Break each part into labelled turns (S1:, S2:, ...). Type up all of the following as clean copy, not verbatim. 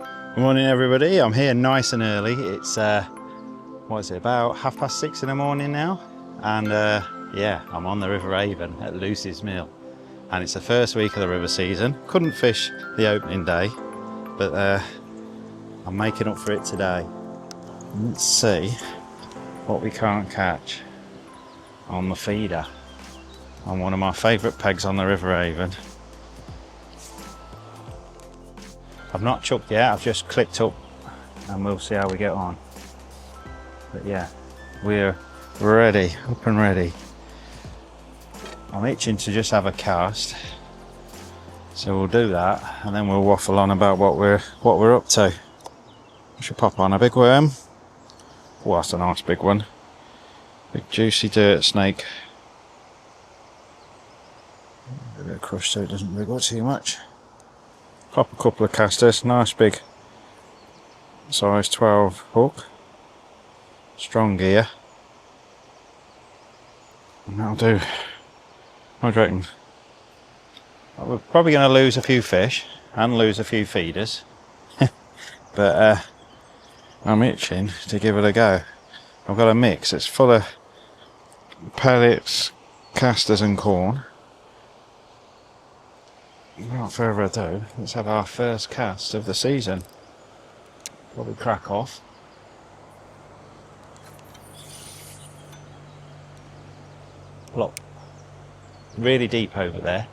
S1: Good morning everybody, I'm here nice and early. It's what is it, about 6:30 in the morning now, and yeah, I'm on the River Avon at Lucy's Mill, and it's the first week of the river season. Couldn't fish the opening day, but I'm making up for it today. Let's see what we can't catch on the feeder on one of my favourite pegs on the River Avon. I've not chucked yet, I've just clipped up and we'll see how we get on. But yeah, we're ready, up and ready. I'm itching to just have a cast, so we'll do that and then we'll waffle on about what we're up to. I should pop on a big worm. Oh, that's a nice big one. Big juicy dirt snake. A bit of crush so it doesn't wriggle too much. Pop a couple of casters, nice big size 12 hook, strong gear, and that'll do. I reckon we're probably going to lose a few fish and lose a few feeders, but I'm itching to give it a go. I've got a mix, it's full of pellets, casters and corn. Without further ado, let's have our first cast of the season. Probably crack off. Plop. Really deep over there.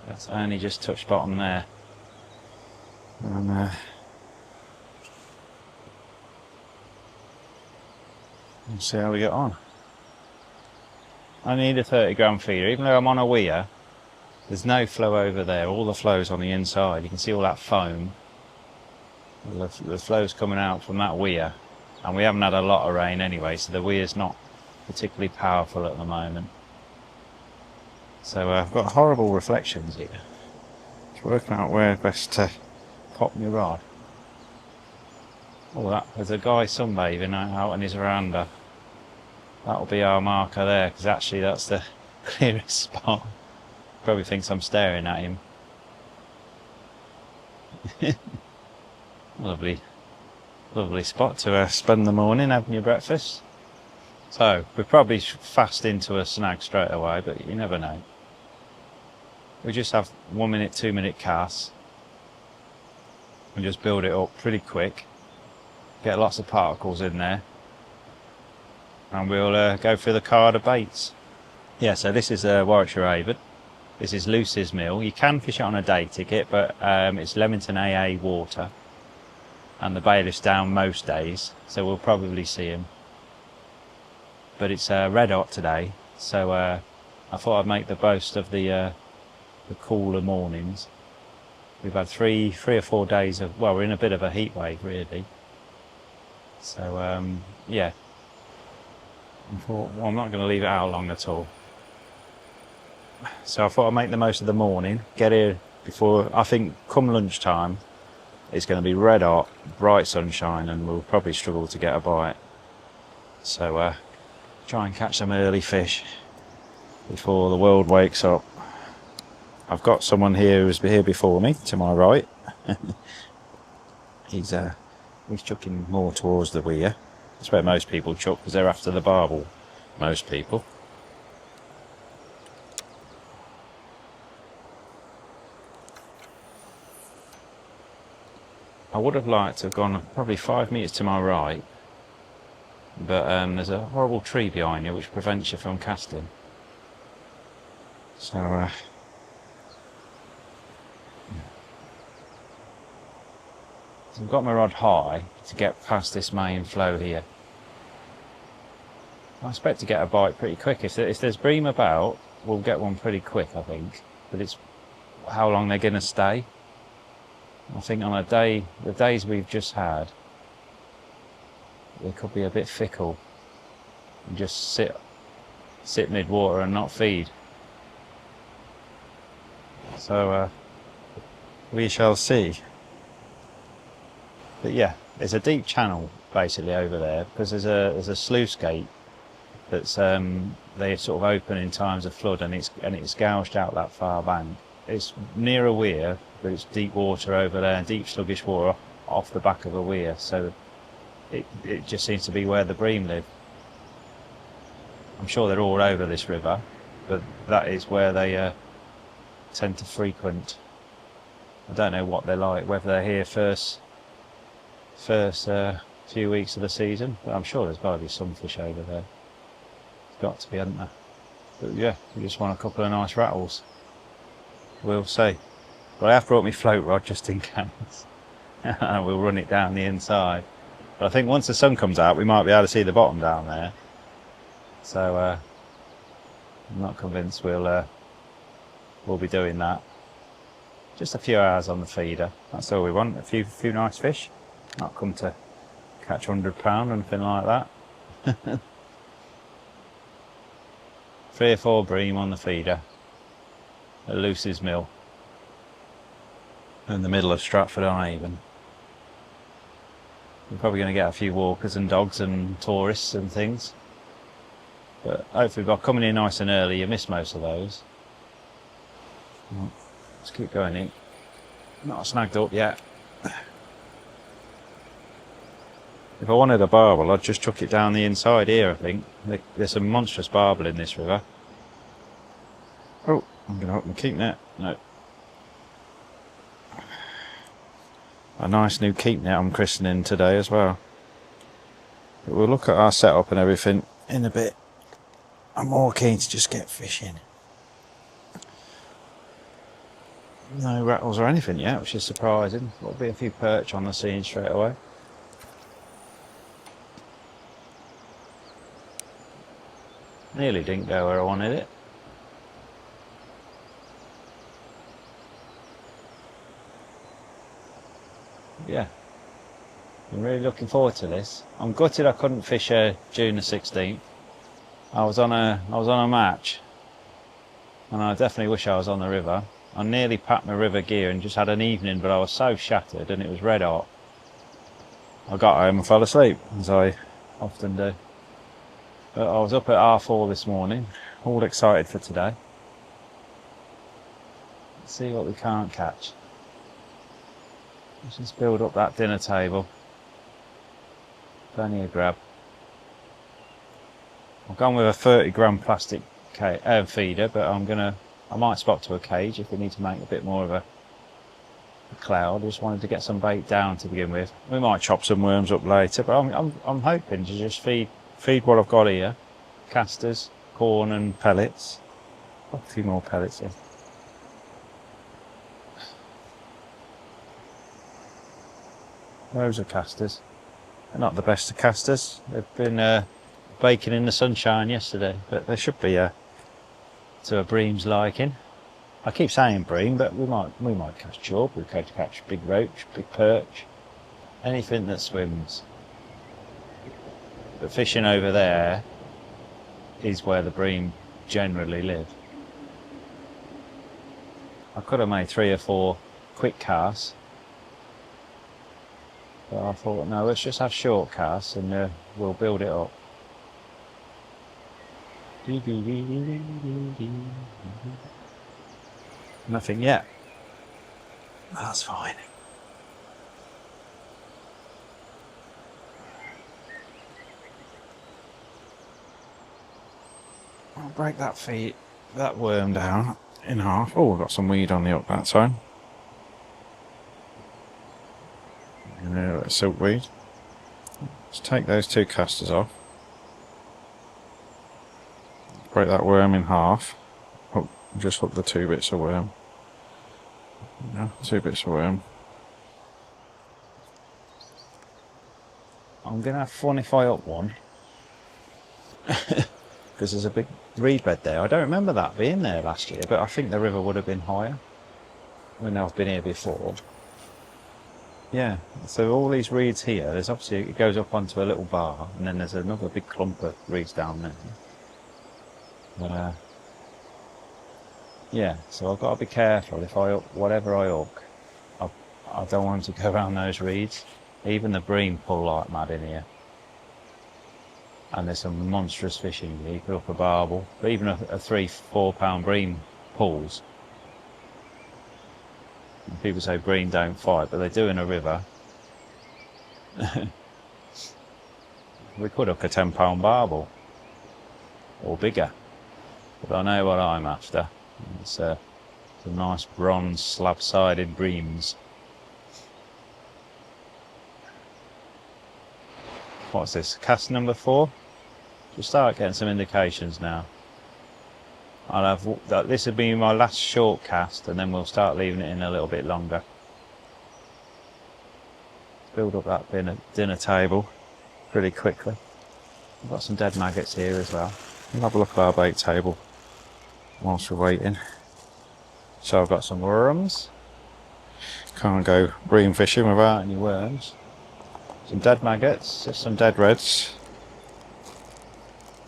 S1: That's only just touched bottom there. And we'll see how we get on. I need a 30 gram feeder, even though I'm on a weir. There's no flow over there, all the flow's on the inside. You can see all that foam. The flow's coming out from that weir, and we haven't had a lot of rain anyway, so the weir's not particularly powerful at the moment. So I've got horrible reflections here. Just working out where best to pop my rod. Oh, there's a guy sunbathing out on his veranda. That'll be our marker there, because actually that's the clearest spot. Probably thinks I'm staring at him. Lovely spot to spend the morning having your breakfast. So we're probably fast into a snag straight away, but you never know. We just have 1 minute, 2 minute casts and just build it up pretty quick. Get lots of particles in there. And we'll go through the card of baits. Yeah, so this is Warwickshire Avon. This is Lucy's Mill. You can fish it on a day ticket, but it's Leamington AA water. And the bailiff's down most days, so we'll probably see him. But it's red hot today, so I thought I'd make the most of the cooler mornings. We've had three or 4 days of, well, we're in a bit of a heat wave really. So yeah. I thought, well, I'm not going to leave it out long at all. So I thought I'd make the most of the morning, get here before, I think come lunchtime, it's going to be red hot, bright sunshine, and we'll probably struggle to get a bite. So try and catch some early fish before the world wakes up. I've got someone here who's here before me, to my right. He's chucking more towards the weir. That's where most people chuck, because they're after the barbel. Most people. I would have liked to have gone probably 5 metres to my right, but there's a horrible tree behind you which prevents you from casting. So I've got my rod high to get past this main flow here. I expect to get a bite pretty quick. If there's bream about, we'll get one pretty quick, I think. But it's how long they're going to stay. I think on a day, the days we've just had, they could be a bit fickle and just sit mid-water and not feed. So we shall see. But yeah, there's a deep channel basically over there, because there's a sluice gate that's they sort of open in times of flood, and it's gouged out that far bank. it's near a weir, but it's deep water over there, deep sluggish water off the back of a weir, so it just seems to be where the bream live. I'm sure they're all over this river, but that is where they tend to frequent. I don't know what they're like, whether they're here first few weeks of the season, but I'm sure there's got to be some fish over there. It's got to be, hasn't there? But yeah, we just want a couple of nice rattles. We'll see. But I have brought my float rod just in case. And we'll run it down the inside. But I think once the sun comes out, we might be able to see the bottom down there. So I'm not convinced we'll be doing that. Just a few hours on the feeder. That's all we want. A few nice fish. Not come to catch £100 or anything like that. 3 or 4 bream on the feeder at Lucy's Mill in the middle of Stratford-upon-Avon. We're probably going to get a few walkers and dogs and tourists and things, but hopefully by coming in nice and early you miss most of those. Let's keep going in. Not snagged up yet. If I wanted a barbel, I'd just chuck it down the inside here, I think. There's some monstrous barbel in this river. Oh, I'm going to hook my keep net. No. A nice new keep net I'm christening today as well. But we'll look at our setup and everything in a bit. I'm more keen to just get fishing. No rattles or anything yet, which is surprising. There'll be a few perch on the scene straight away. Nearly didn't go where I wanted it. Yeah, I'm really looking forward to this. I'm gutted I couldn't fish June the 16th. I was on a match, and I definitely wish I was on the river. I nearly packed my river gear and just had an evening, but I was so shattered and it was red hot. I got home and fell asleep, as I often do. But I was up at 4:30 this morning, all excited for today. Let's see what we can't catch. Let's just build up that dinner table. Plenty of grab. I've gone with a 30-gram plastic feeder, but I might spot to a cage if we need to make a bit more of a cloud. I just wanted to get some bait down to begin with. We might chop some worms up later, but I'm hoping to just feed what I've got here. Casters, corn and pellets. Got a few more pellets here. Those are casters. They're not the best of casters. They've been baking in the sunshine yesterday, but they should be to a bream's liking. I keep saying bream, but we might catch chub, we could catch big roach, big perch, anything that swims. But fishing over there is where the bream generally live. I could have made 3 or 4 quick casts, but I thought, no, let's just have short casts and we'll build it up. Nothing yet. That's fine. I'll break that worm down in half. Oh, we've got some weed on the up that side. Silkweed. Let's take those 2 casters off. Break that worm in half. Oh, just hook the 2 bits of worm. No, 2 bits of worm. I'm going to have fun if I up one. Because there's a big reed bed there. I don't remember that being there last year, but I think the river would have been higher when I've been here before. Yeah, so all these reeds here, there's obviously, it goes up onto a little bar, and then there's another big clump of reeds down there. But, yeah, so I've got to be careful if I hook whatever I hook. I don't want to go around those reeds. Even the bream pull like mad in here. And there's some monstrous fish in here. You could hook a barbel, but even a 3-4 pound bream pulls. People say bream don't fight, but they do in a river. We could hook a 10-pound barbel, or bigger, but I know what I'm after. It's some nice bronze slab-sided breams. What's this? Cast number 4? We'll start getting some indications now. This will be my last short cast, and then we'll start leaving it in a little bit longer. Build up that dinner table pretty quickly. We've got some dead maggots here as well. We'll have a look at our bait table whilst we're waiting. So I've got some worms. Can't go bream fishing without any worms. Some dead maggots, just some dead reds.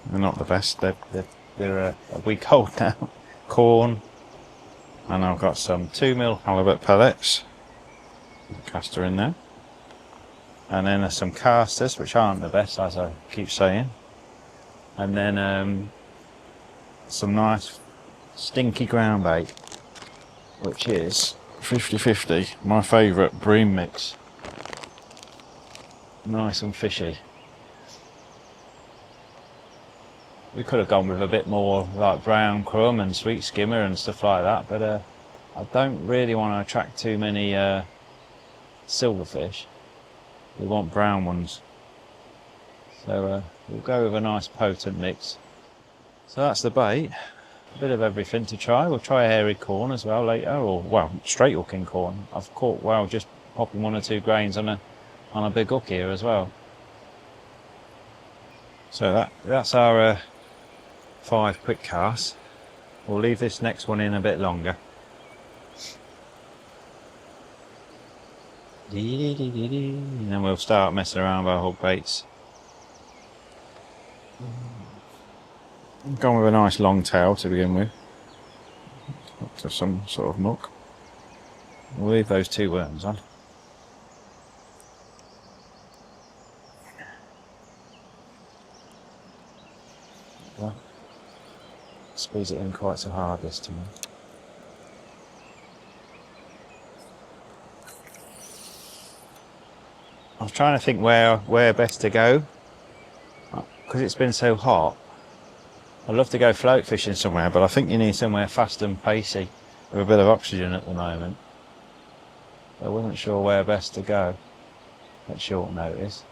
S1: They're not the best, they're a week old now. Corn. And I've got some 2mm halibut pellets. Caster in there. And then there's some casters, which aren't the best, as I keep saying. And then some nice stinky ground bait, which is 50/50, my favourite bream mix. Nice and fishy. We could have gone with a bit more like brown crumb and sweet skimmer and stuff like that, but I don't really want to attract too many silverfish. We want brown ones. So we'll go with a nice potent mix. So that's the bait. A bit of everything to try. We'll try a hairy corn as well later, or well, straight hooking corn. I've caught just popping 1 or 2 grains on a big hook here as well. So that's our 5 quick casts. We'll leave this next one in a bit longer. And then we'll start messing around with our hook baits. I'm going with a nice long tail to begin with. Up to some sort of muck. We'll leave those 2 worms on. Well, squeeze it in quite so hard this time. I was trying to think where best to go, because it's been so hot. I'd love to go float fishing somewhere, but I think you need somewhere fast and pacey with a bit of oxygen at the moment. I wasn't sure where best to go at short notice.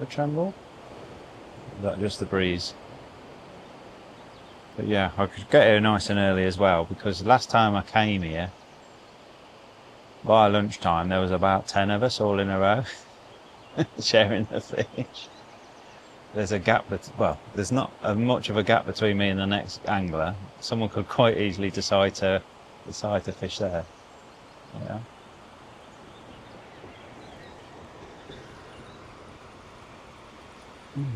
S1: A tremble? Is that just the breeze? But yeah, I could get here nice and early as well, because last time I came here, by lunchtime there was about 10 of us all in a row sharing the fish. There's a gap, there's not much of a gap between me and the next angler. Someone could quite easily decide to fish there. Yeah.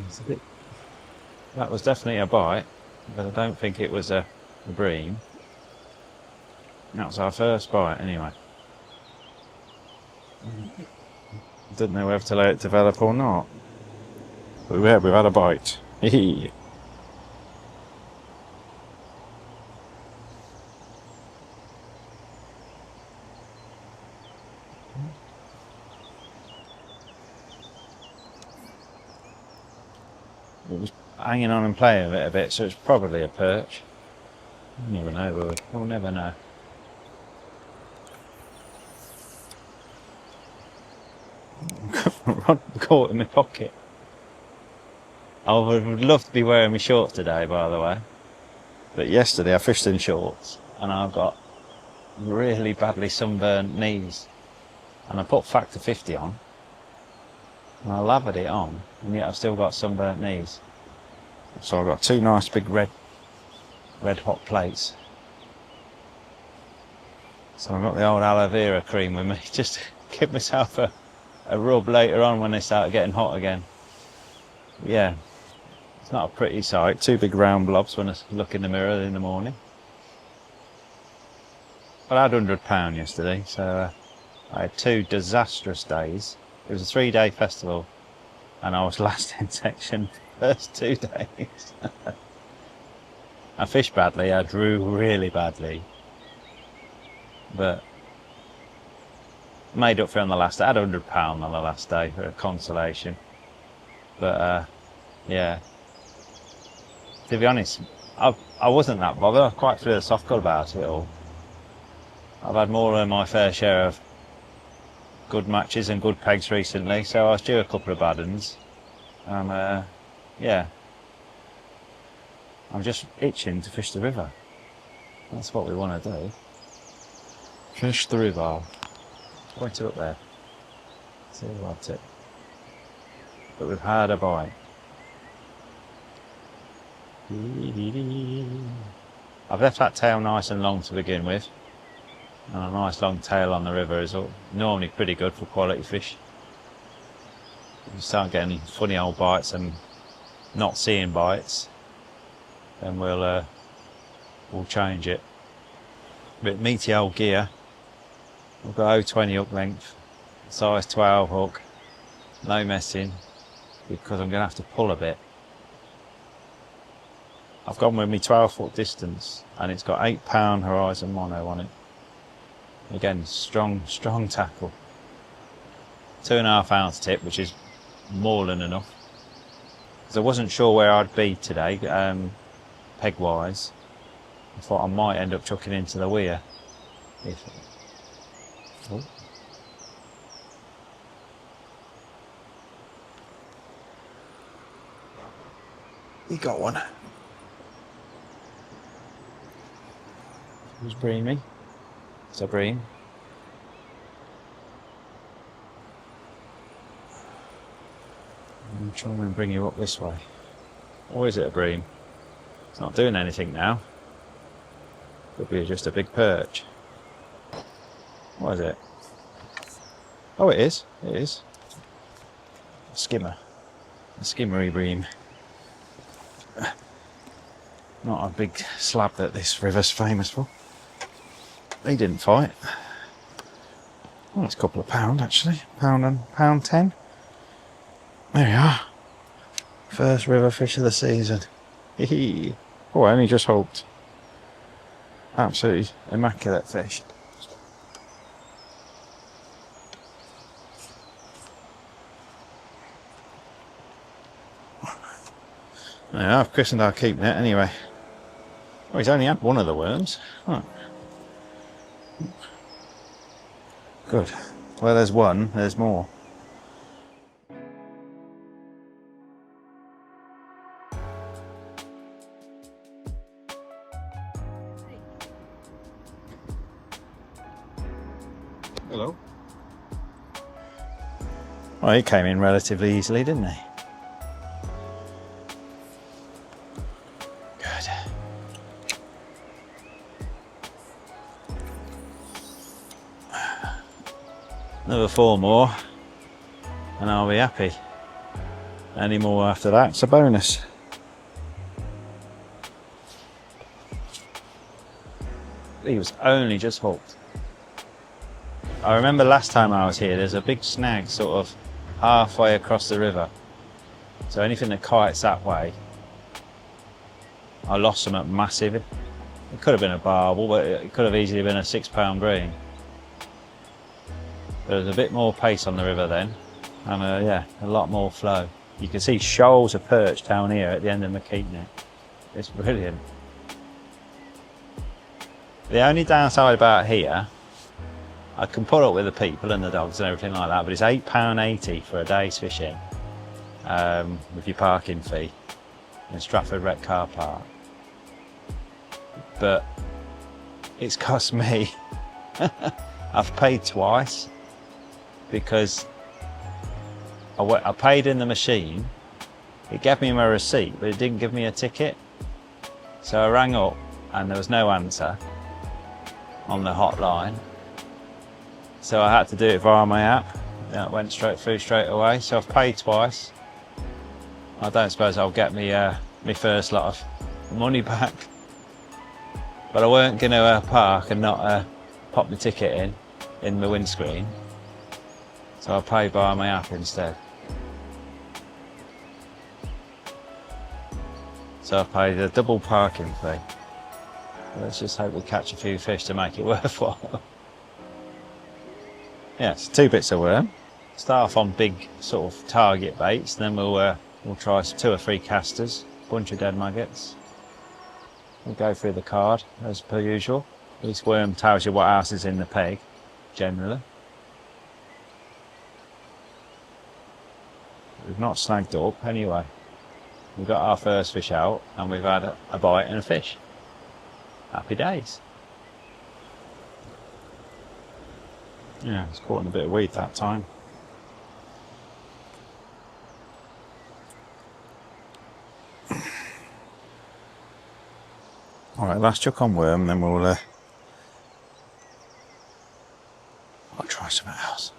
S1: It's a bit. That was definitely a bite, but I don't think it was a bream. That was our first bite anyway. Didn't know whether to let it develop or not. But we've had a bite. It was hanging on and playing with it a bit, so it's probably a perch. You never know, will we? We'll never know. Rod caught in my pocket. I would love to be wearing my shorts today, by the way. But yesterday I fished in shorts and I've got really badly sunburnt knees. And I put factor 50 on. And I lathered it on, and yet I've still got sunburnt knees. So I've got 2 nice big red hot plates. So I've got the old aloe vera cream with me, just to give myself a rub later on when they start getting hot again. Yeah, it's not a pretty sight. 2 big round blobs when I look in the mirror in the morning. But I had £100 yesterday, so I had 2 disastrous days. It was a 3-day festival, and I was last in section first 2 days. I fished badly, I drew really badly, but made up for it on the last day. I had £100 on the last day for a consolation. But yeah, to be honest, I wasn't that bothered. I was quite philosophical about it all. I've had more than my fair share of good matches and good pegs recently, so I was due a couple of bad uns. And yeah, I'm just itching to fish the river. That's what we want to do. Fish the river. Point it up there. See what's it. But we've had a bite. I've left that tail nice and long to begin with, and a nice long tail on the river is normally pretty good for quality fish. If you start getting funny old bites and not seeing bites, then we'll change it. Bit meaty old gear. We've got 020 hook length, size 12 hook, no messing, because I'm going to have to pull a bit. I've gone with my 12-foot distance, and it's got £8 Horizon Mono on it. Again, strong tackle. 2.5 ounce tip, which is more than enough. Because I wasn't sure where I'd be today, peg-wise. I thought I might end up chucking into the weir. Oh. You got one. Who's Breamy? It's a Bream. I'm trying to bring you up this way. Or is it a Bream? It's not doing anything now. Could be just a big perch. What is it? Oh, it is. It is. A skimmer. A skimmery Bream. Not a big slab that this river's famous for. He didn't fight. Well, it's a couple of pound actually. Pound 10. There you are. First river fish of the season. Oh, I only just hooked. Absolutely immaculate fish. Yeah, I've christened our keep net anyway. Oh, he's only had one of the worms. Oh. Good. Well, there's one, there's more. Hello. Well, he came in relatively easily, didn't he? Good. Another 4 more, and I'll be happy. Any more after that, it's a bonus. He was only just hooked. I remember last time I was here, there's a big snag sort of halfway across the river. So anything that kites that way, I lost them at massive. It could have been a barbel, but it could have easily been a £6 bream. There was a bit more pace on the river then, and yeah, a lot more flow. You can see shoals of perch down here at the end of my keep net. It's brilliant. The only downside about here, I can put up with the people and the dogs and everything like that, but it's £8.80 for a day's fishing with your parking fee in Stratford Rec car park. But it's cost me, I've paid twice because I paid in the machine, it gave me my receipt, but it didn't give me a ticket. So I rang up and there was no answer on the hotline. So I had to do it via my app. It went straight through straight away. So I've paid twice. I don't suppose I'll get me my first lot of money back. But I weren't going to park and not pop my ticket in the windscreen. So I paid via my app instead. So I paid a double parking fee. Let's just hope we catch a few fish to make it worthwhile. Yes, 2 bits of worm. Start off on big sort of target baits, then we'll try 2 or 3 casters, bunch of dead maggots. We'll go through the card as per usual. Each worm tells you what else is in the peg, generally. We've not snagged up anyway. We've got our first fish out and we've had a bite and a fish. Happy days. Yeah, it's caught in a bit of weed that time. Alright, last chuck on worm and then I'll try something else.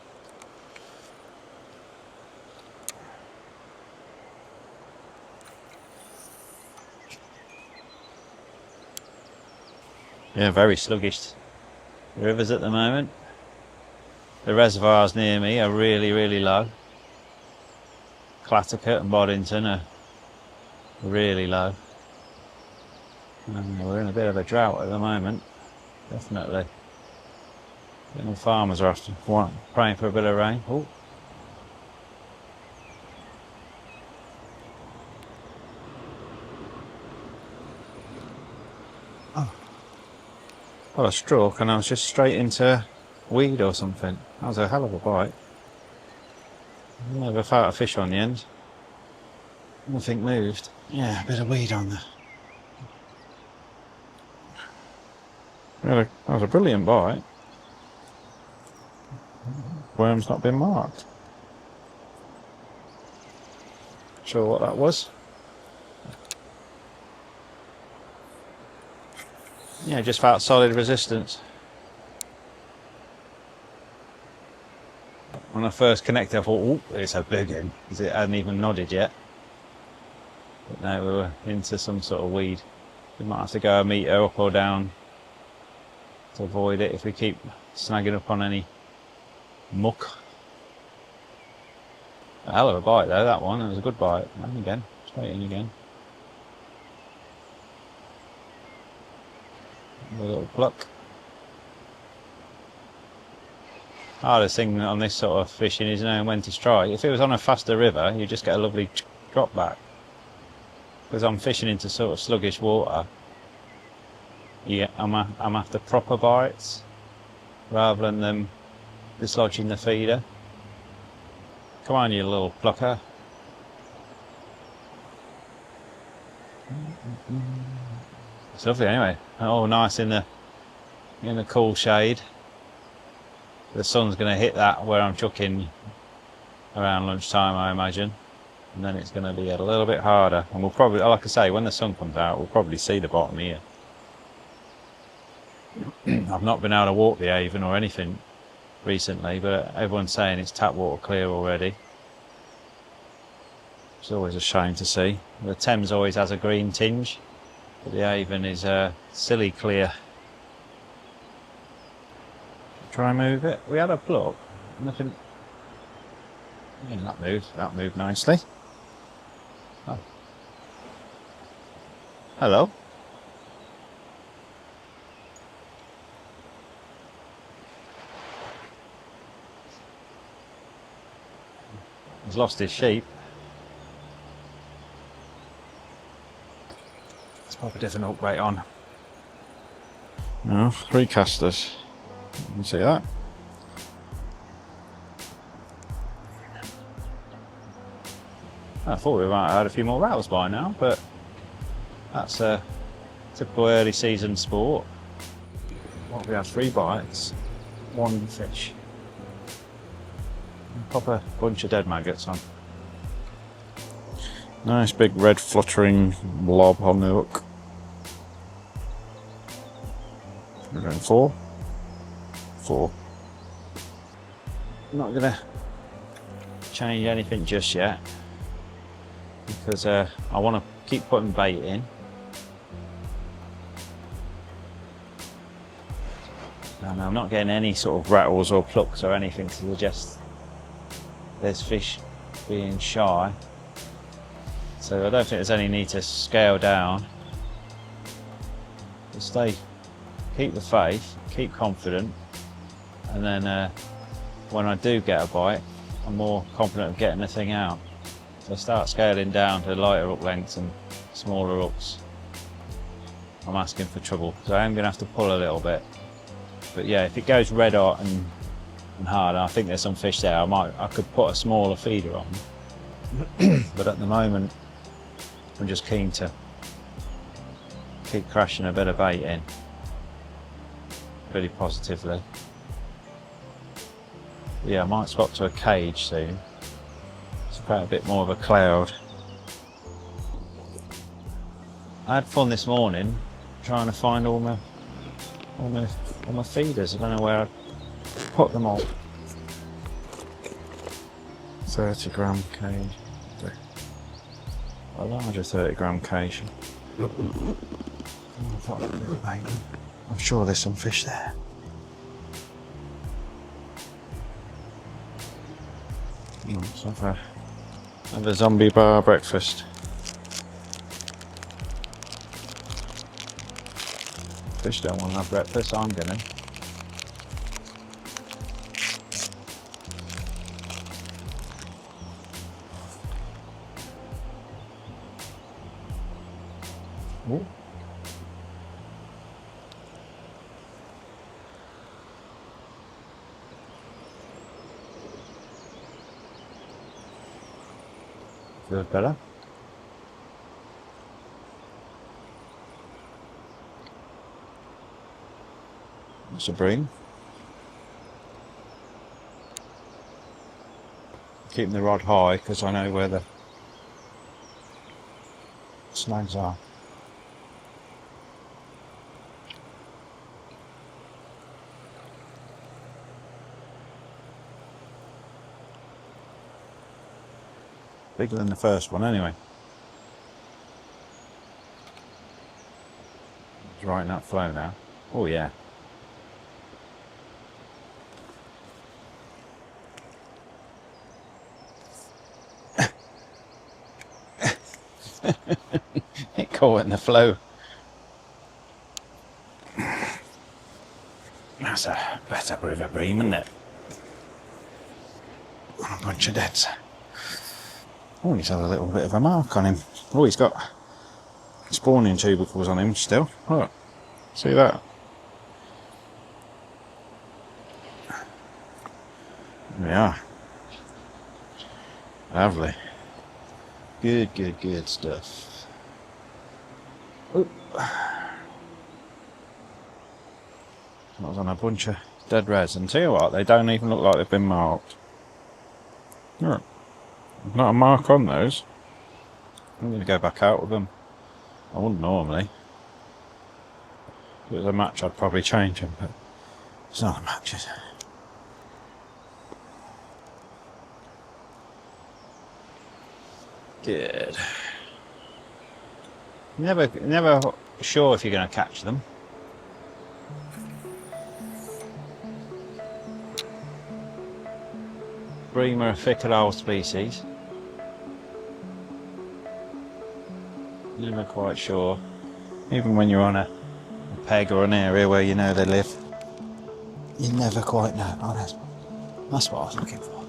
S1: Yeah, very sluggish rivers at the moment. The reservoirs near me are really, really low. Clattercut and Boddington are really low. And we're in a bit of a drought at the moment, definitely. The farmers are often praying for a bit of rain. Oh. Well, I struck and I was just straight into weed or something. That was a hell of a bite. Never felt a fish on the end. Nothing moved. Yeah, a bit of weed on there. That was a brilliant bite. Worm's not been marked. Sure what that was. Yeah, just felt solid resistance. When I first connected I thought, oh, it's a big one, because it hadn't even nodded yet. But now we were into some sort of weed. We might have to go a metre up or down to avoid it if we keep snagging up on any muck. A hell of a bite though, that one. It was a good bite. And again, straight in again. A little pluck. Hardest thing on this sort of fishing is knowing when to strike. If it was on a faster river, you just get a lovely drop back. Because I'm fishing into sort of sluggish water, yeah, I'm after proper bites rather than them dislodging the feeder. Come on, you little plucker. It's lovely anyway. Oh, nice in the cool shade. The sun's going to hit that where I'm chucking around lunchtime, I imagine, and then it's going to be a little bit harder. And we'll probably, like I say, when the sun comes out, we'll probably see the bottom here. I've not been able to walk the Avon or anything recently, but everyone's saying it's tap water clear already. It's always a shame to see. The Thames always has a green tinge, but the Avon is silly clear. Try and move it. We had a pluck. Nothing. Yeah, that moved nicely. Oh. Hello. He's lost his sheep. Let's pop a different hook bait on. No, 3 casters. You can see that. I thought we might have had a few more rattles by now, but that's a typical early season sport. What, we had 3 bites, 1 fish. Pop a bunch of dead maggots on. Nice big red fluttering blob on the hook. We're going 4. 4. I'm not going to change anything just yet because I want to keep putting bait in. And I'm not getting any sort of rattles or plucks or anything to suggest there's fish being shy. So I don't think there's any need to scale down. Just keep the faith, keep confident, and then when I do get a bite, I'm more confident of getting the thing out. So I start scaling down to lighter hook lengths and smaller hooks. I'm asking for trouble, so I am going to have to pull a little bit. But yeah, if it goes red hot and hard, and I think there's some fish there, I could put a smaller feeder on. But at the moment, I'm just keen to keep crashing a bit of bait in, really positively. But yeah, I might swap to a cage soon. It's about a bit more of a cloud. I had fun this morning trying to find all my feeders. I don't know where I put them all. 30 gram cage. A larger 30 gram cage. I'm sure there's some fish there. Let's have a zombie bar breakfast. Fish don't want to have breakfast, I'm gonna. Ooh. Feels better. That's a bream. Keeping the rod high because I know where the snags are. Bigger than the first one anyway. It's right in that flow now. Oh yeah. It caught in the flow. That's a better river bream, isn't it? A bunch of deads. Oh, he's had a little bit of a mark on him. Oh, he's got spawning tubercles on him still. Look, see that? There we are. Lovely. Good, good, good stuff. Oop. That was on a bunch of dead reds, and tell you what, they don't even look like they've been marked. Look. Not a mark on those. I'm going to go back out with them. I wouldn't normally. If it was a match, I'd probably change them, but it's not a match, is it? Good. Never sure if you're going to catch them. Bream are a fickle old species. Never quite sure. Even when you're on a peg or an area where you know they live, you never quite know. Oh, that's what I was looking for.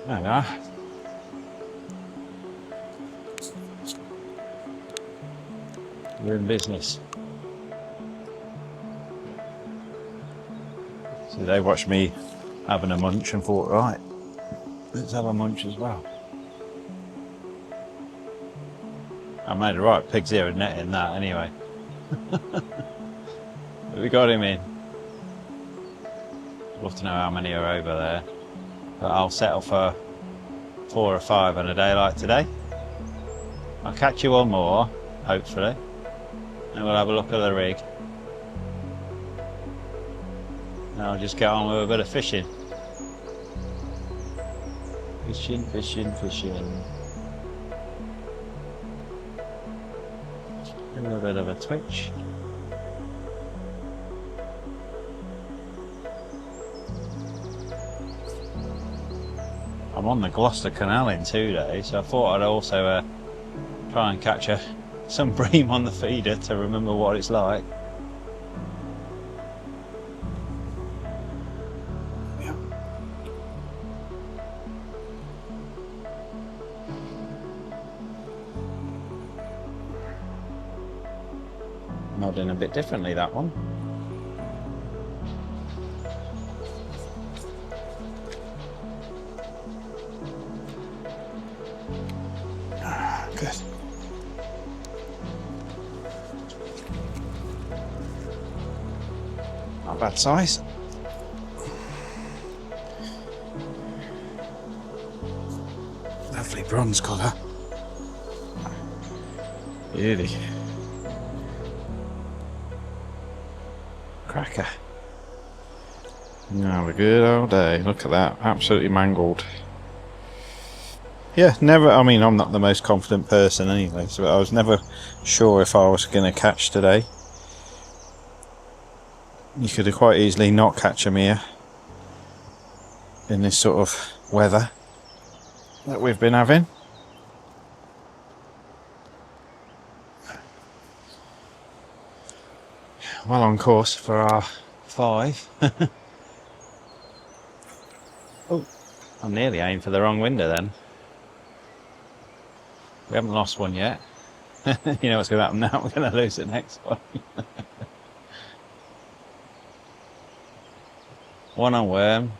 S1: There we are. We're in business. So they watched me having a munch and thought, right, let's have a munch as well. I made a right pig's ear of net in that anyway. But we got him in. I'd love to know how many are over there. But I'll settle for 4 or 5 on a day like today. I'll catch you one more, hopefully. And we'll have a look at the rig. And I'll just get on with a bit of fishing. Fishing, fishing, fishing. A little bit of a twitch. I'm on the Gloucester Canal in 2 days, so I thought I'd also try and catch some bream on the feeder to remember what it's like. Yeah. nodding a bit differently, that one. Good. Not bad size. Lovely bronze colour. Beauty. Cracker. Now a good old day. Look at that. Absolutely mangled. Yeah, never. I mean, I'm not the most confident person anyway, so I was never sure if I was going to catch today. You could have quite easily not catch them here in this sort of weather that we've been having. Well on course for our 5. Oh, I'm nearly aimed for the wrong window then. We haven't lost one yet. You know what's going to happen now? We're going to lose the next one. One on worm,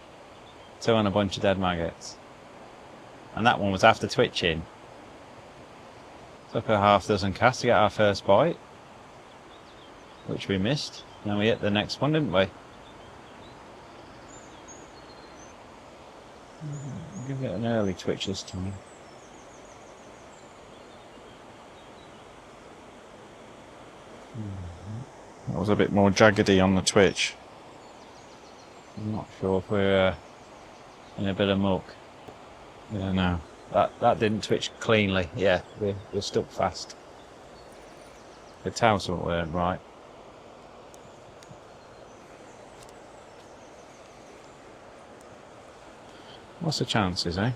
S1: 2 on a bunch of dead maggots. And that one was after twitching. Took a half dozen casts to get our first bite, which we missed. Then we hit the next one, didn't we? Give it an early twitch this time. That was a bit more jaggedy on the twitch. I'm not sure if we're in a bit of muck. Yeah, no. That didn't twitch cleanly. Yeah, we're stuck fast. The tails weren't right. What's the chances, eh?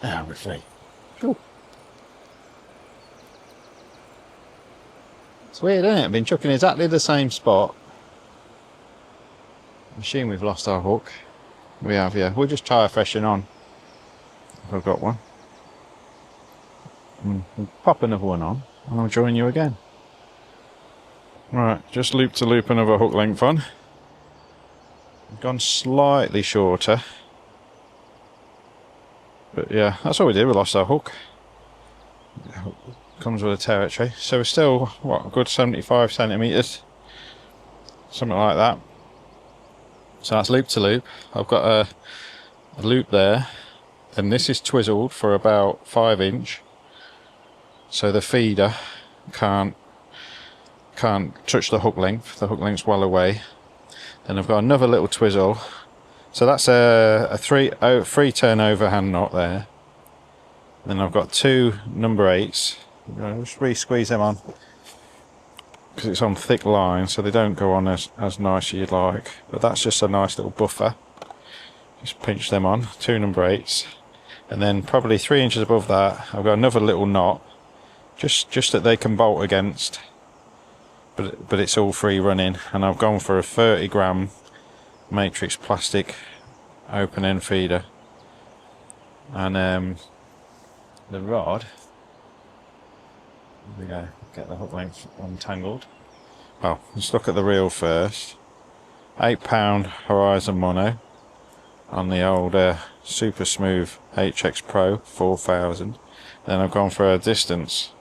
S1: Ah, we're free. Cool. It's weird, isn't it? I've been chucking exactly the same spot. I assume we've lost our hook. We have, yeah. We'll just tire freshen on. If I've got one. We'll pop another one on and I'll join you again. Right, just loop to loop another hook length on. Gone slightly shorter. But yeah, that's all we did, we lost our hook. Comes with the territory. So we're still, what, a good 75 centimetres. Something like that. So that's loop to loop. I've got a loop there. And this is twizzled for about 5 inch. So the feeder can't touch the hook length. The hook length's well away. Then I've got another little twizzle. So that's a 3 turnover hand knot there. Then I've got 2 number 8s. I'll just re-squeeze them on because it's on thick line, so they don't go on as nice as you'd like. But that's just a nice little buffer. Just pinch them on. 2 number 8s, and then probably 3 inches above that, I've got another little knot, just that they can bolt against. But it's all free running, and I've gone for a 30 gram matrix plastic open end feeder. And the rod, here we go, get the hook length untangled. Well, let's look at the reel first. 8 pound Horizon Mono on the old super smooth HX Pro 4000. Then I've gone for a distance,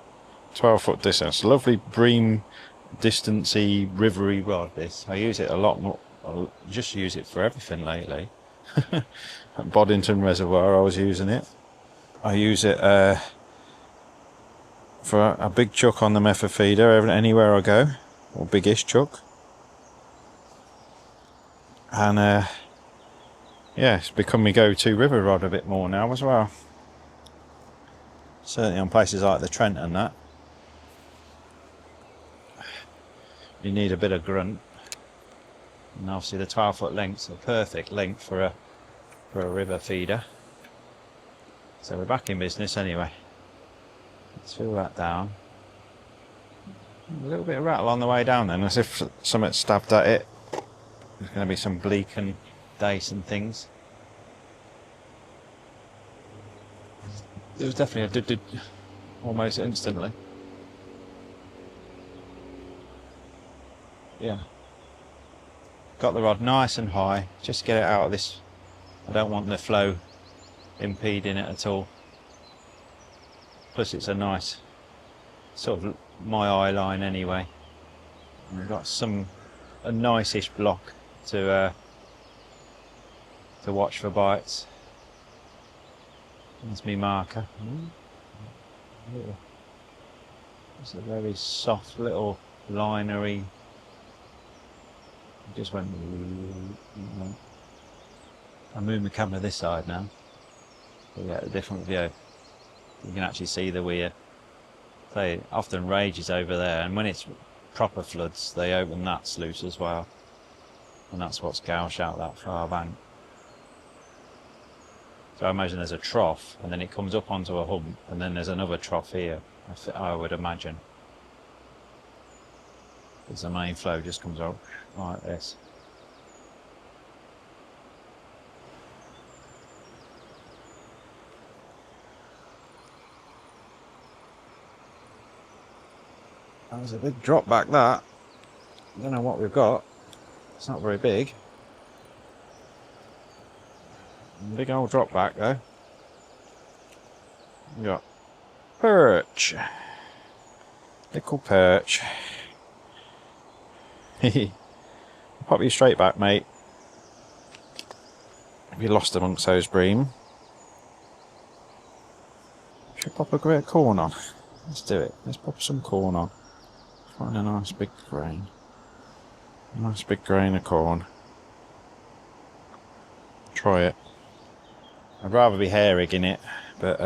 S1: 12-foot distance, lovely Bream distancy rivery rod. This I use it a lot more. I just use it for everything lately. At Boddington Reservoir I was using it. I use it for a big chuck on the method feeder anywhere I go, or biggish chuck. And yeah, it's become my go-to river rod a bit more now as well. Certainly on places like the Trent and that. You need a bit of grunt, and obviously the 12-foot length's a perfect length for a river feeder. So we're back in business anyway. Let's fill that down. A little bit of rattle on the way down then, as if something stabbed at it. There's going to be some bleak and dace and things. It was definitely a did almost instantly. Yeah. Got the rod nice and high, just get it out of this. I don't want the flow impeding it at all. Plus it's a nice, sort of my eye line anyway. And we've got a nice-ish block to watch for bites. There's my marker. It's a very soft little linery. Just went. I move my camera this side now. So we get a different view. You can actually see the weir. They often rages over there, and when it's proper floods, they open that sluice as well, and that's what's gouged out that far bank. So I imagine there's a trough, and then it comes up onto a hump, and then there's another trough here, I would imagine. Because the main flow just comes up like this. That was a big drop back, that. I don't know what we've got. It's not very big. Big old drop back though. We got perch. Little perch. Pop you straight back, mate. Have you lost amongst those bream? Should pop a great corn on. Let's do it. Let's pop some corn on. Find a nice big grain. A nice big grain of corn. Try it. I'd rather be hair rigging it, but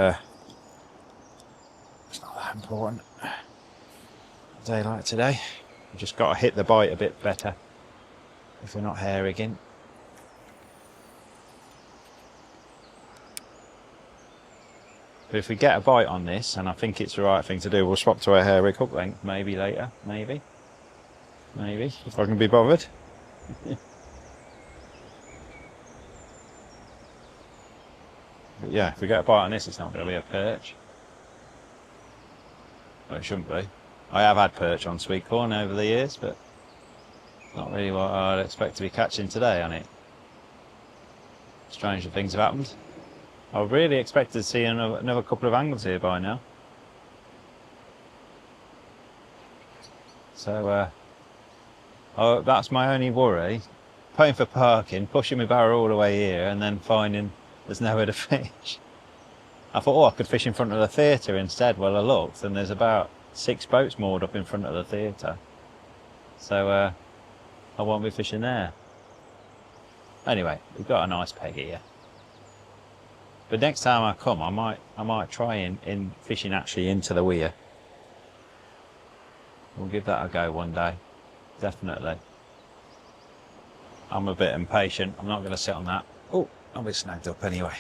S1: it's not that important. A day like today, you just got to hit the bite a bit better if you're not hair rigging. But if we get a bite on this, and I think it's the right thing to do, we'll swap to a hair rig hook length maybe later. Maybe, if I can be bothered. But yeah, if we get a bite on this, it's not going to be a perch. Well, it shouldn't be. I have had perch on sweet corn over the years, but not really what I'd expect to be catching today on it. Stranger things have happened. I really expected to see another couple of angles here by now. So that's my only worry. Paying for parking, pushing my barrow all the way here, and then finding there's nowhere to fish. I thought, oh, I could fish in front of the theatre instead. Well, I looked, and there's about 6 boats moored up in front of the theatre. So I won't be fishing there. Anyway, we've got a nice peg here. But next time I come, I might try in fishing actually into the weir. We'll give that a go one day, definitely. I'm a bit impatient. I'm not going to sit on that. Oh, I'll be snagged up anyway.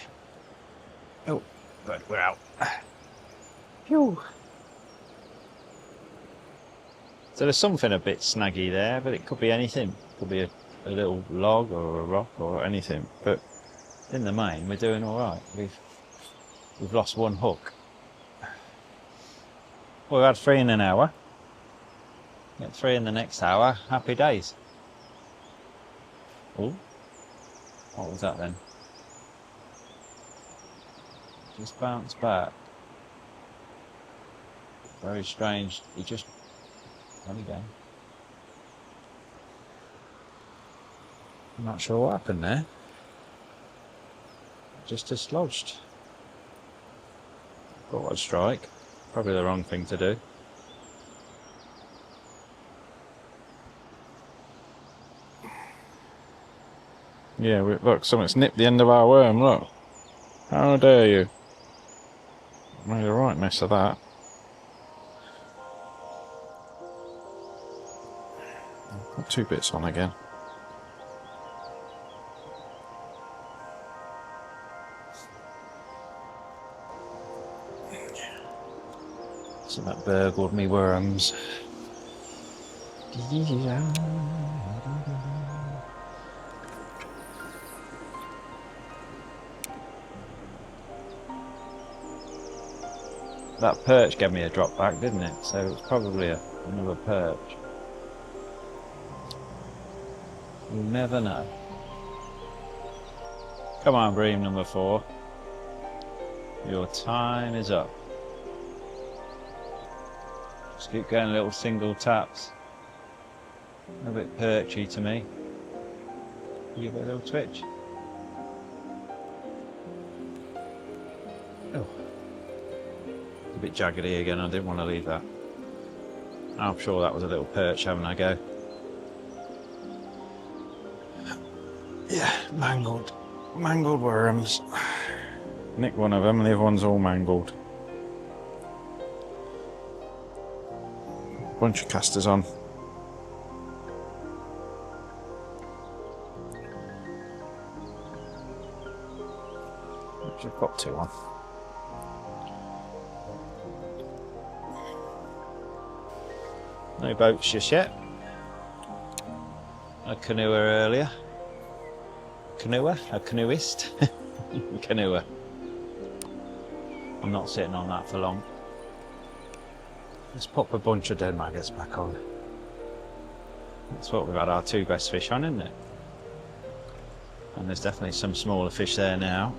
S1: Oh, good, we're out. Phew. So there's something a bit snaggy there, but it could be anything. It could be a little log or a rock or anything. But in the main, we're doing all right. We've lost one hook. Well, we had 3 in an hour. Get 3 in the next hour. Happy days. Oh, what was that then? Just bounced back. Very strange. He just. There we go. I'm not sure what happened there. Just dislodged. Thought I'd strike. Probably the wrong thing to do. Yeah, look, something's nipped the end of our worm, look. How dare you? Made a right mess of that. Put 2 bits on again. So that burgled me worms. that perch gave me a drop back, didn't it? So it's probably another perch. You never know. Come on, Bream number 4. Your time is up. Just keep going little single taps. A bit perchy to me. Give it a little twitch. Oh. It's a bit jaggedy again, I didn't want to leave that. I'm sure that was a little perch having a go. Yeah, mangled worms. Nick one of them and the other one's all mangled. Bunch of casters on. I've got 2 on. No boats just yet. A canoer earlier. Canoer? A canoeist? Canoer. I'm not sitting on that for long. Let's pop a bunch of dead maggots back on. That's what we've had our 2 best fish on, isn't it? And there's definitely some smaller fish there now.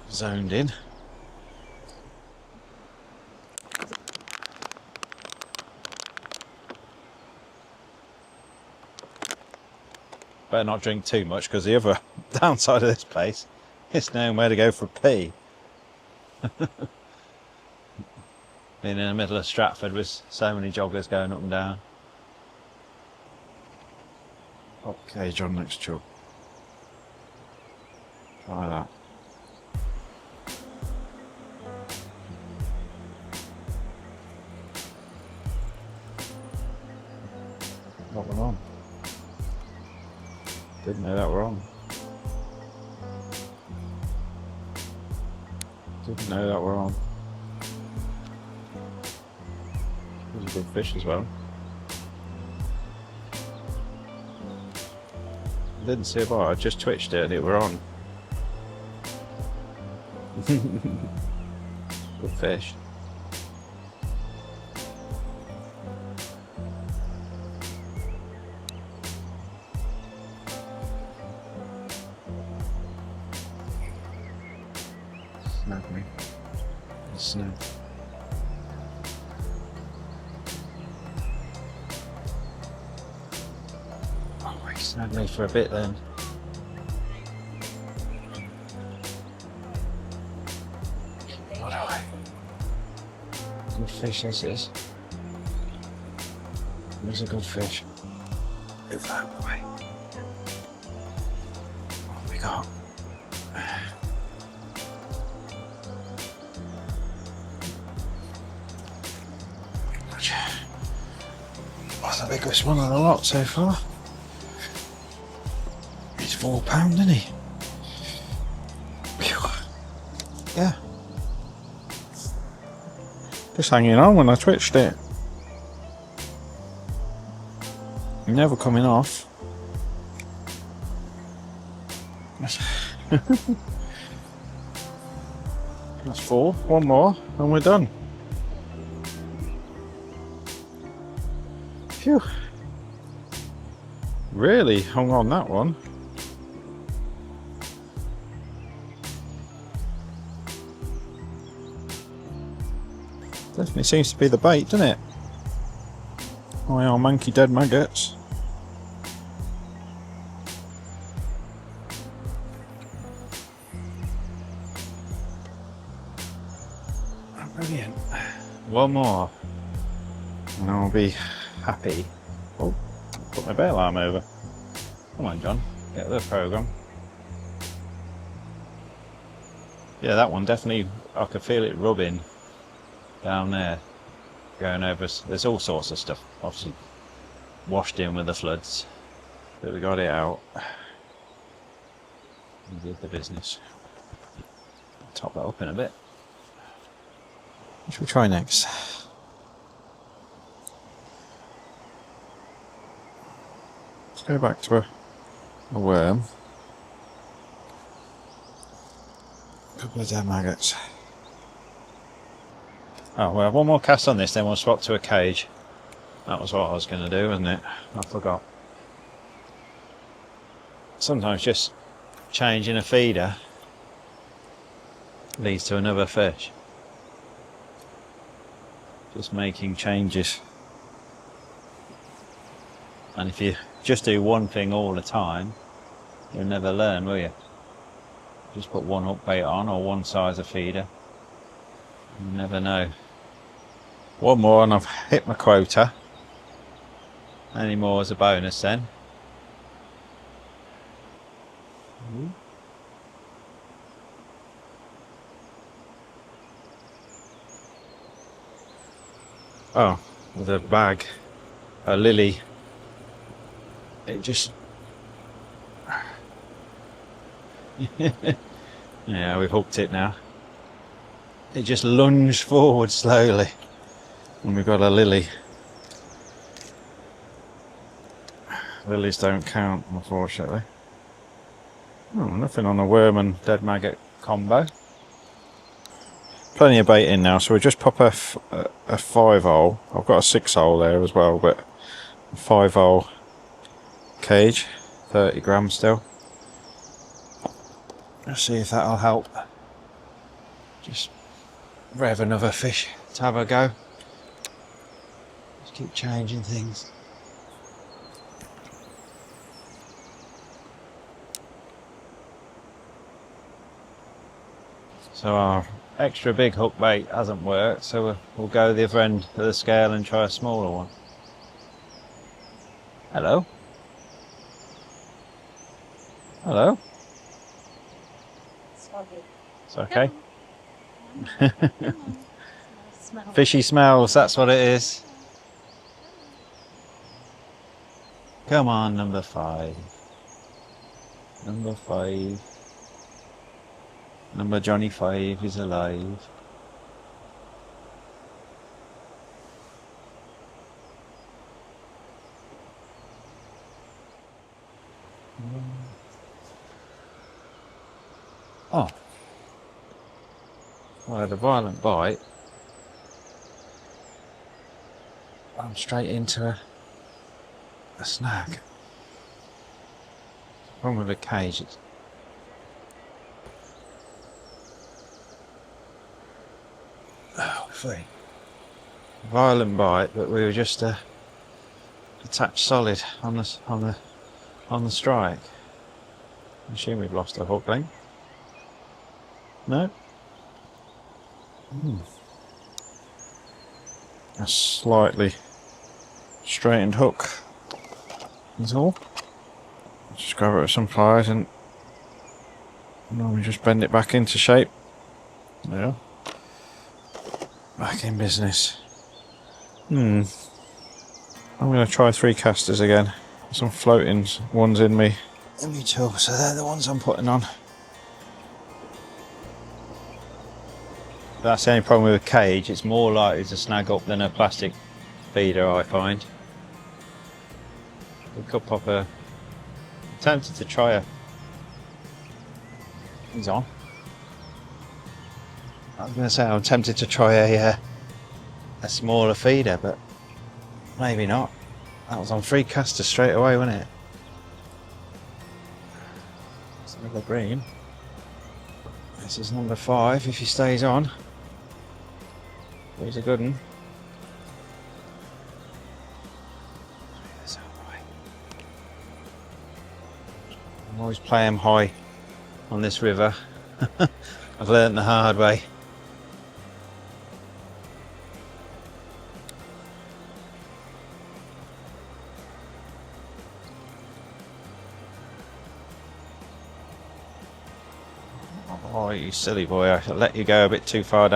S1: Zoned in. Better not drink too much, because the other downside of this place is knowing where to go for a pee. Being in the middle of Stratford with so many joggers going up and down. Pop cage on next chub. Try that. What went on? Didn't know that were on. Didn't know that were on. It was a good fish as well. I didn't see a bite, I just twitched it and it were on. Good fish. Snag me. Snag. Oh, he snagged me for a bit then. What do I? Good fish this is. There's a good fish. Move that way. What have we got? That's the biggest one of the lot so far. He's £4, isn't he? Phew. Yeah. Just hanging on when I twitched it. Never coming off. That's 4. One more and we're done. Phew. Really hung on that one. Definitely seems to be the bait, doesn't it? Oh, yeah, manky dead maggots. Oh, brilliant. One more. And I'll be happy. Oh, put my bail arm over. Come on, John, get the programme. Yeah, that one definitely, I could feel it rubbing down there, going over. There's all sorts of stuff, obviously washed in with the floods, but we got it out and did the business. I'll top that up in a bit. What should we try next? Let's go back to a worm. A couple of dead maggots. Oh, well, one more cast on this, then we'll swap to a cage. That was what I was going to do, wasn't it? I forgot. Sometimes just changing a feeder leads to another fish. Just making changes. And if you just do one thing all the time, you'll never learn, will you? Just put one hook bait on or one size of feeder. You never know. One more and I've hit my quota. Any more as a bonus then. Oh, with a bag, a lily. It just... Yeah, we've hooked it now. It just lunged forward slowly. And we've got a lily. Lilies don't count, unfortunately. Oh, nothing on a worm and dead maggot combo. Plenty of bait in now, so we'll just pop a 5-hole. I've got a 6-hole there as well, but a 5-hole cage, 30 grams still. Let's see if that'll help. Just rev another fish to have a go. Just keep changing things. So our extra big hook bait hasn't worked, so we'll go the other end of the scale and try a smaller one. Hello? Hello? It's okay. Fishy smells, that's what it is. Come on, number 5. Number 5. Number Johnny 5 is alive. Oh. Well, I had a violent bite. I'm straight into a snag. Problem with a cage, it's free. Violent bite, but we were just attached solid on the strike. I assume we've lost our hook length. No. A slightly straightened hook is all. Just grab it with some pliers and we just bend it back into shape. There. Back in business. I'm going to try 3 casters again. Some floating ones in me tub, so they're the ones I'm putting on. That's the only problem with a cage, it's more likely to snag up than a plastic feeder, I find. We could pop a... I'm tempted to try a... He's on. I was going to say I'm tempted to try a smaller feeder, but maybe not. That was on 3 casters straight away, wasn't it? It's another Bream. This is number 5 if he stays on. He's a good one. I always play him high on this river. I've learnt the hard way. Oh, you silly boy, I let you go a bit too far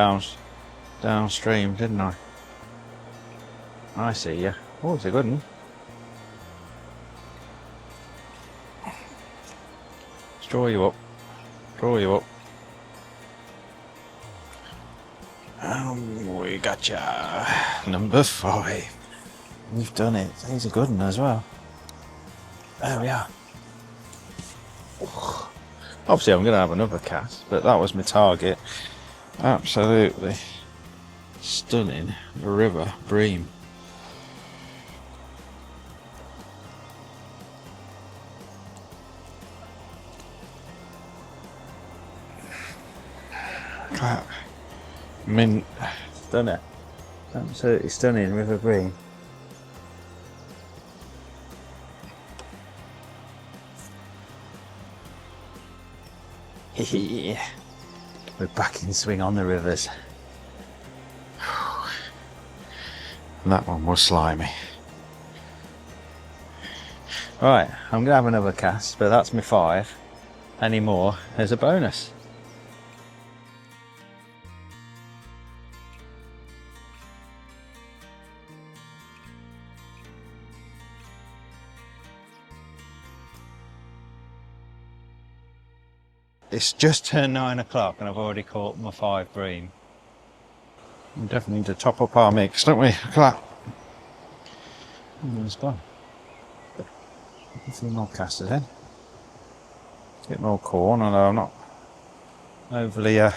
S1: downstream, didn't I? I see ya. Oh, it's a good one. Let's draw you up. Draw you up. We got ya. Number 5. We've done it. He's a good one as well. There we are. Obviously I'm going to have another cast, but that was my target. Absolutely Stunning river, Bream. Mint, stunning. Absolutely stunning river Bream. We're back in swing on the rivers. And that one was slimy. Right, I'm going to have another cast, but that's my 5. Any more, there's a bonus. It's just turned 9 o'clock and I've already caught my 5 bream. We definitely need to top up our mix, don't we? Look at that. It's gone. A few more casters in. A bit more corn, although I'm not overly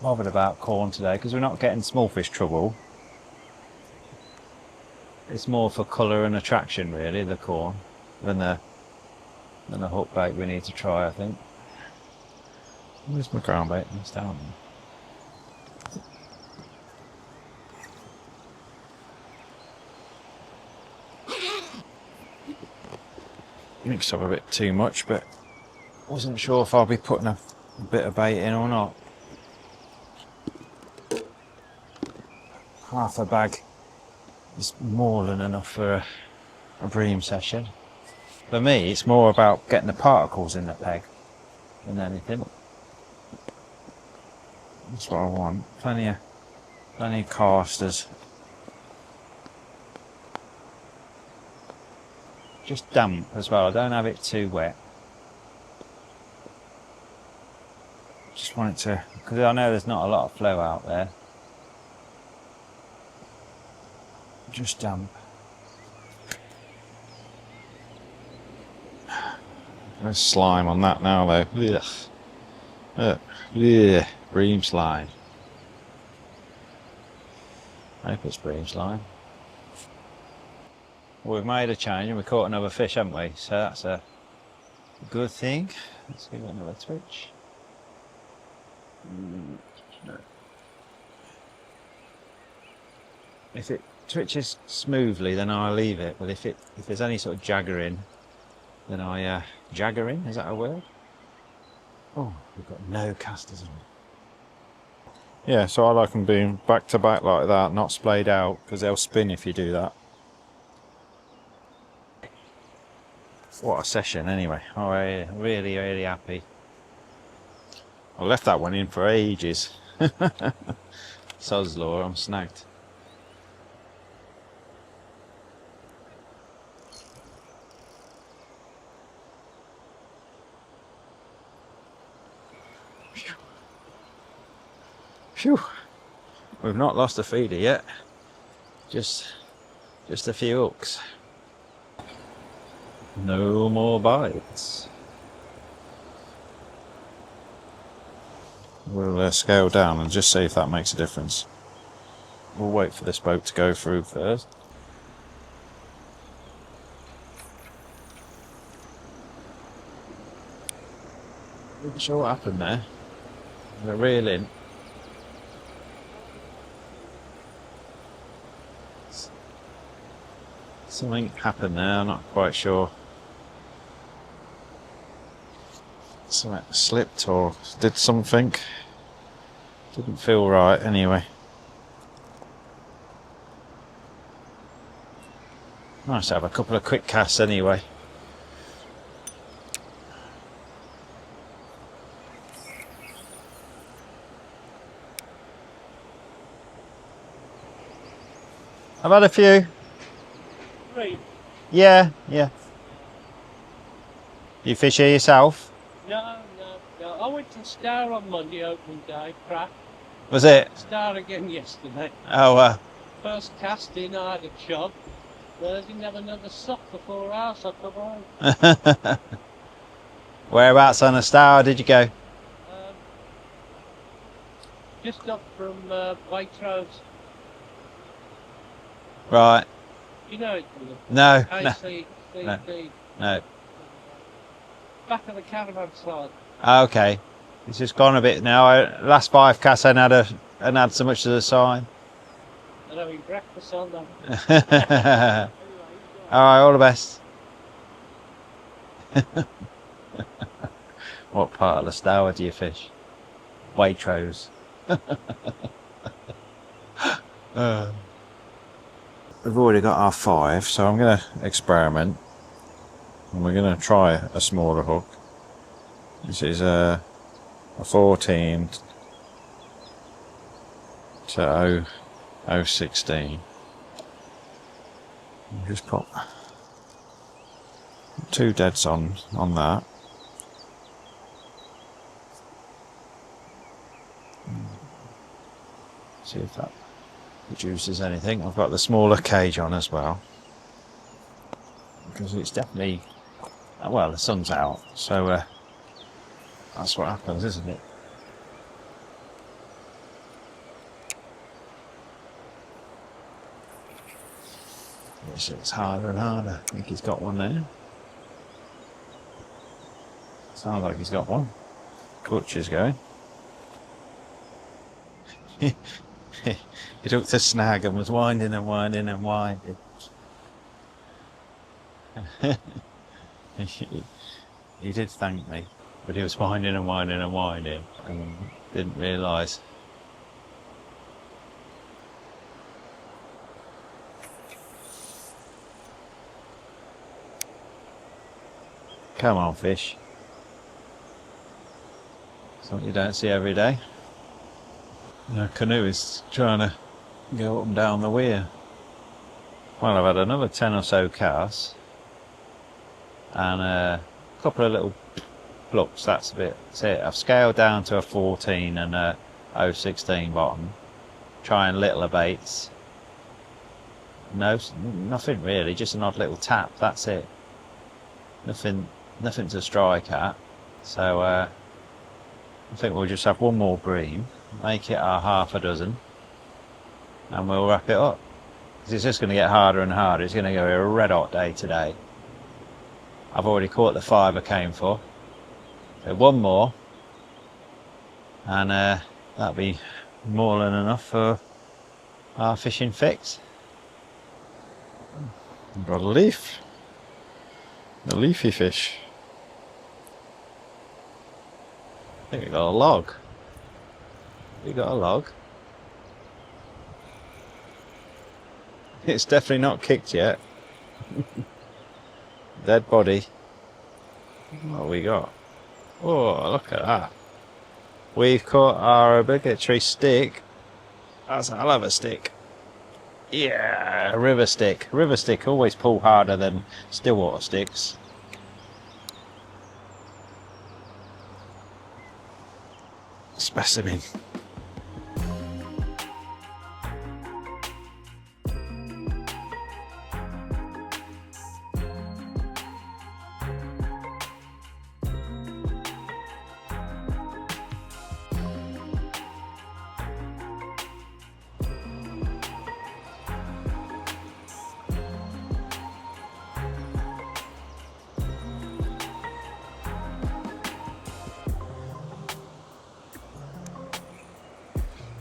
S1: bothered about corn today because we're not getting smallfish trouble. It's more for colour and attraction really, the corn, than the hook bait we need to try, I think. Where's my ground bait? It's down there. Mixed up a bit too much, but wasn't sure if I'll be putting a bit of bait in or not. Half a bag is more than enough for a bream session. For me, it's more about getting the particles in the peg than anything. That's what I want. Plenty of casters. Just damp as well. I don't have it too wet. Just want it to, because I know there's not a lot of flow out there. Just damp. There's slime on that now though. Ugh. Ugh. Bream slime. I hope it's bream slime. Well, we've made a change and we caught another fish, haven't we? So that's a good thing. Let's give it another twitch. No. If it twitches smoothly, then I'll leave it. But if there's any sort of jaggering, then I jaggering, is that a word? Oh, we've got no casters on. Yeah, so I like them being back to back like that, not splayed out, because they'll spin if you do that. What a session anyway. Oh, really, really happy. I left that one in for ages. Sod's law, I'm snagged. Phew. We've not lost a feeder yet. Just a few hooks. No more bites. We'll scale down and just see if that makes a difference. We'll wait for this boat to go through first. Not sure what happened there. They're reeling. Something happened there, I'm not quite sure. Something slipped or did something. Didn't feel right anyway. Nice to have a couple of quick casts anyway. I've had a few.
S2: Right.
S1: Yeah. You fish here yourself?
S2: No. I went to Star on Monday, opening day, crap.
S1: Was it?
S2: Star again yesterday.
S1: Oh,
S2: First cast in, I had a chub. But I didn't have another suck for 4 hours, I come home.
S1: Whereabouts on the Star did you go?
S2: Just up from Waitrose.
S1: Right.
S2: You know it, do you?
S1: No. No.
S2: Back of the caravan side.
S1: Okay. It's just gone a bit now. Last 5 casts I hadn't had so much as a sign.
S2: And having breakfast on them.
S1: Alright, all the best. What part of the Stour do you fish? Waitrose. We've already got our 5, so I'm going to experiment. And we're going to try a smaller hook. This is a 14 to 016. Just put 2 deads on that. See if that produces anything. I've got the smaller cage on as well, because it's definitely, well, the sun's out, so that's what happens, isn't it? It's harder and harder. I think he's got one there. Sounds like he's got one. Clutch is going. He took the snag and was winding and winding and winding. He did thank me, but he was winding and winding and winding and didn't realise. Come on, fish. Something you don't see every day. The canoe is trying to go up and down the weir. Well, I've had another 10 or so casts and a couple of little plucks. That's it. I've scaled down to a 14 and a 016 bottom, trying littler baits. No, nothing really, just an odd little tap. That's it. Nothing to strike at. So I think we'll just have one more bream, make it our half a dozen, and we'll wrap it up. Because it's just going to get harder and harder. It's going to go a red hot day today. I've already caught the 5 I came for. So one more, and that'll be more than enough for our fishing fix.
S3: Got a leaf. A leafy fish.
S1: I think we got a log. We got a log. It's definitely not kicked yet. Dead body. What have we got? Oh, look at that. We've caught our obligatory stick. That's a hell of a stick. Yeah, a river stick. River stick always pull harder than still water sticks. Specimen.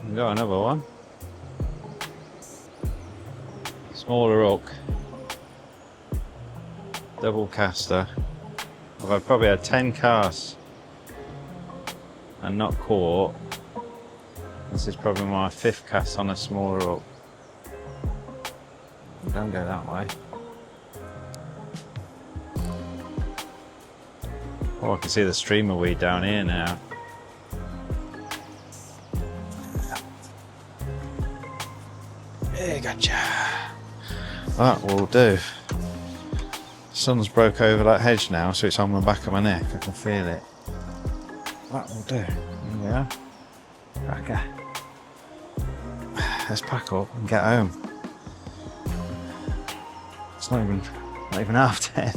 S1: We've got another one. Smaller hook. Double caster. I've probably had 10 casts and not caught. This is probably my 5th cast on a smaller hook. Don't go that way. Oh, I can see the streamer weed down here now. There, gotcha. That will do. Sun's broke over that hedge now, so it's on the back of my neck. I can feel it. That will do. There we are. Okay. Let's pack up and get home. It's not even half 10.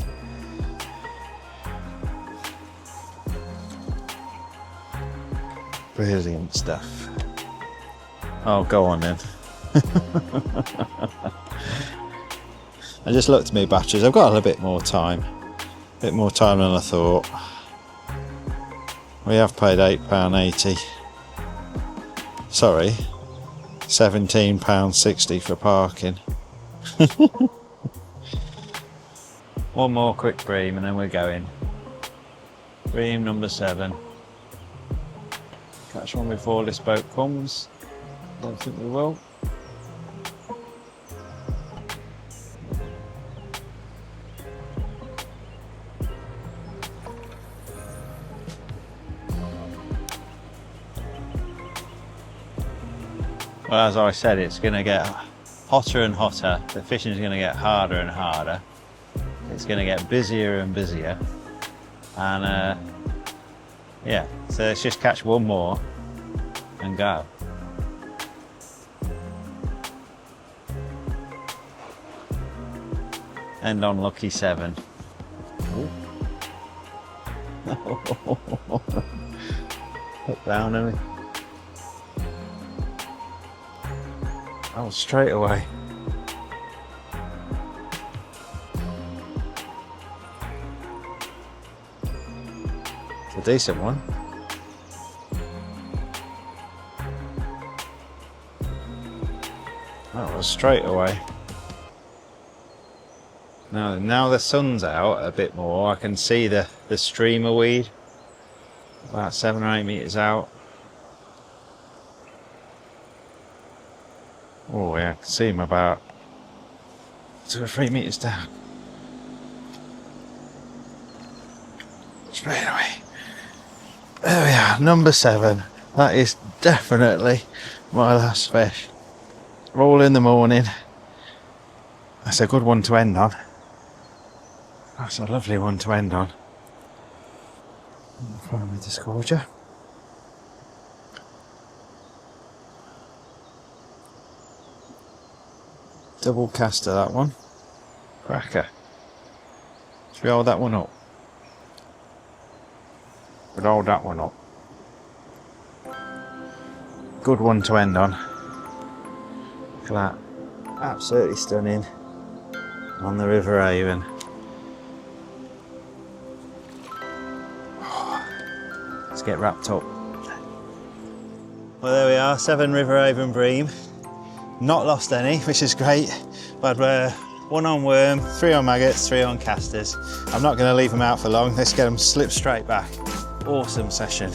S1: Brilliant stuff. Oh, go on then. I just looked at my batteries. I've got a little bit more time. A bit more time than I thought. We have paid £8.80. Sorry, £17.60 for parking. One more quick Bream and then we're going. Bream number 7. Catch one before this boat comes. Don't think we will. Well, as I said, it's going to get hotter and hotter. The fishing is going to get harder and harder. It's going to get busier and busier. And yeah, so let's just catch one more and go. End on lucky 7. Look down at me. Oh, straight away. It's a decent one. That was straight away. Now the sun's out a bit more, I can see the streamer weed about 7 or 8 metres out. Oh yeah, I can see him about 2 or 3 metres down. Straight away. There we are, number 7. That is definitely my last fish. Roll in the morning. That's a good one to end on. That's a lovely one to end on. Find my disgorger. Double caster, that one. Cracker. Should we hold that one up? We'll hold that one up. Good one to end on. Look at that. Absolutely stunning. On the River Avon. Let's get wrapped up. Well, there we are, 7 River Avon Bream. Not lost any, which is great. But 1 on worm, 3 on maggots, 3 on casters. I'm not going to leave them out for long. Let's get them slipped straight back. Awesome session.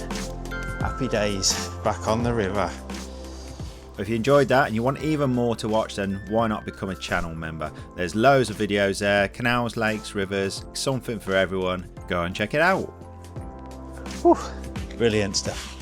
S1: Happy days back on the river. If you enjoyed that and you want even more to watch, then why not become a channel member? There's loads of videos there, canals, lakes, rivers, something for everyone. Go and check it out. Whew, brilliant stuff.